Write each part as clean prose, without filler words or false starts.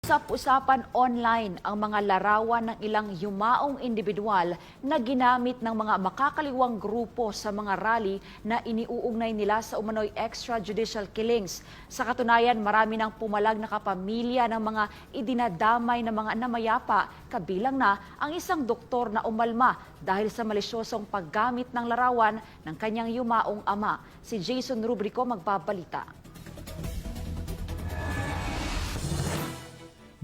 Usap-usapan online ang mga larawan ng ilang yumaong individual na ginamit ng mga makakaliwang grupo sa mga rally na iniuugnay nila sa umano'y extrajudicial killings. Sa katunayan, marami ng pumalag na kapamilya ng mga idinadamay na mga namayapa, kabilang na ang isang doktor na umalma dahil sa malisyosong paggamit ng larawan ng kanyang yumaong ama. Si Jason Rubrico magbabalita.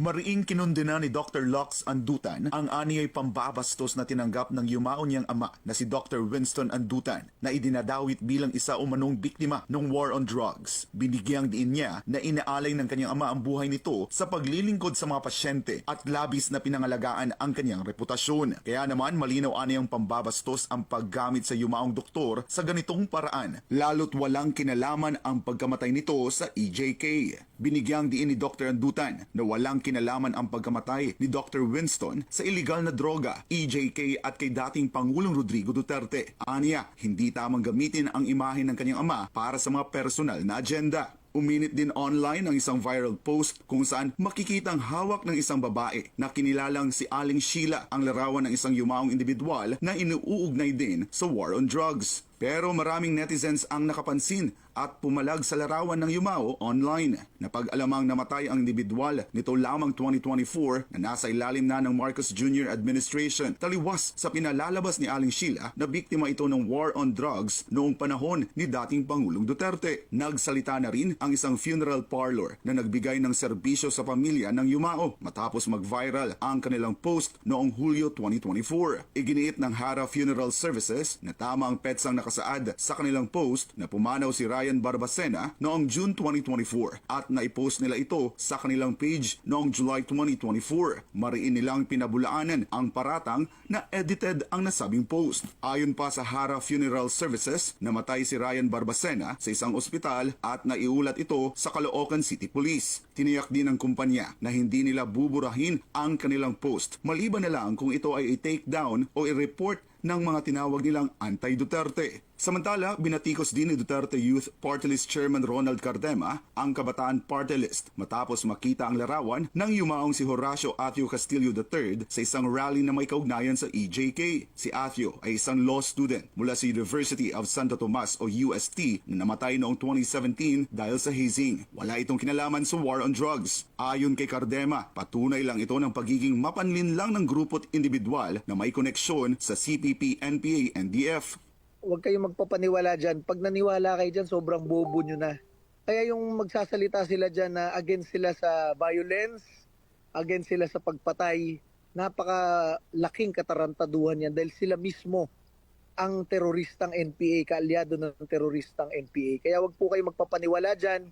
Mariing kinundena ni Dr. Lux Andutan ang aniyay pambabastos na tinanggap ng yumao niyang ama na si Dr. Winston Andutan na idinadawit bilang isa umanong biktima ng war on drugs. Binigyang diin niya na inaalay ng kanyang ama ang buhay nito sa paglilingkod sa mga pasyente at labis na pinangalagaan ang kanyang reputasyon. Kaya naman malinaw aniyang pambabastos ang paggamit sa yumaong doktor sa ganitong paraan, lalo't walang kinalaman ang pagkamatay nito sa EJK. Binigyang diin ni Dr. Andutan na walang kinalaman ang pagkamatay ni Dr. Winston sa iligal na droga, EJK at kay dating Pangulong Rodrigo Duterte. Aniya, hindi tamang gamitin ang imahe ng kanyang ama para sa mga personal na agenda. Uminit din online ang isang viral post kung saan makikitang hawak ng isang babae na kinilalang si Aling Sheila ang larawan ng isang yumaong individual na inuugnay din sa war on drugs. Pero maraming netizens ang nakapansin at pumalag sa larawan ng yumao online. Napag-alamang namatay ang individual nito lamang 2024 na nasa ilalim na ng Marcos Jr. administration. Taliwas sa pinalalabas ni Aling Sheila na biktima ito ng war on drugs noong panahon ni dating Pangulong Duterte. Nagsalita na rin ang isang funeral parlor na nagbigay ng serbisyo sa pamilya ng yumao matapos mag-viral ang kanilang post noong Hulyo 2024. Iginiit ng Hara Funeral Services na tama ang petsang nakasaad sa kanilang post na pumanaw si Ryan Barbacena noong June 2024 at naipost nila ito sa kanilang page noong July 2024. Mariin nilang pinabulaanan ang paratang na edited ang nasabing post. Ayon pa sa Hara Funeral Services, namatay si Ryan Barbacena sa isang ospital at naiulat ito sa Caloocan City Police. Tiniyak din ng kumpanya na hindi nila buburahin ang kanilang post maliban na lang kung ito ay i-take down o i-report ng mga tinawag nilang anti-Duterte. Samantala, binatikos din ni Duterte Youth Party List Chairman Ronald Cardema ang Kabataan Party List matapos makita ang larawan ng yumaong si Horacio Athio Castillo III sa isang rally na may kaugnayan sa EJK. Si Athio ay isang law student mula sa University of Santo Tomas o UST na namatay noong 2017 dahil sa hazing. Wala itong kinalaman sa war on drugs. Ayon kay Cardema, patunay lang ito ng pagiging mapanlinlang ng grupo at individual na may koneksyon sa CPP, NPA, NDF. Huwag kayong magpapaniwala dyan. Pag naniwala kayo dyan, sobrang bobo nyo na. Kaya yung magsasalita sila dyan na against sila sa violence, against sila sa pagpatay, napakalaking katarantaduhan yan dahil sila mismo ang teroristang NPA, kaalyado ng teroristang NPA. Kaya huwag po kayong magpapaniwala dyan.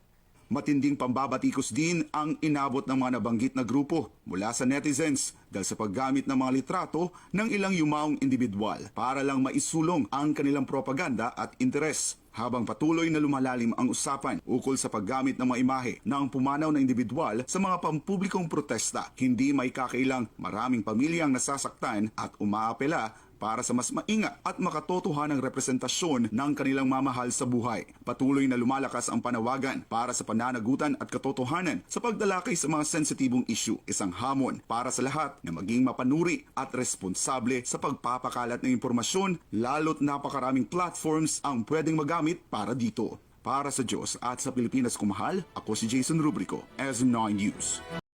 Matinding pambabatikos din ang inabot ng mga nabanggit na grupo mula sa netizens dahil sa paggamit ng mga litrato ng ilang yumaong individual para lang maisulong ang kanilang propaganda at interes. Habang patuloy na lumalalim ang usapan ukol sa paggamit ng mga imahe ng pumanaw na individual sa mga pampublikong protesta, hindi may kakailang maraming pamilyang nasasaktan at umaapela para sa mas maingat at makatotohanang representasyon ng kanilang mamahal sa buhay. Patuloy na lumalakas ang panawagan para sa pananagutan at katotohanan sa pagdalakay sa mga sensitibong issue, isang hamon para sa lahat na maging mapanuri at responsable sa pagpapakalat ng impormasyon, lalo't napakaraming platforms ang pwedeng magamit para dito. Para sa Diyos at sa Pilipinas kumahal, ako si Jason Rubrico, SM9 News.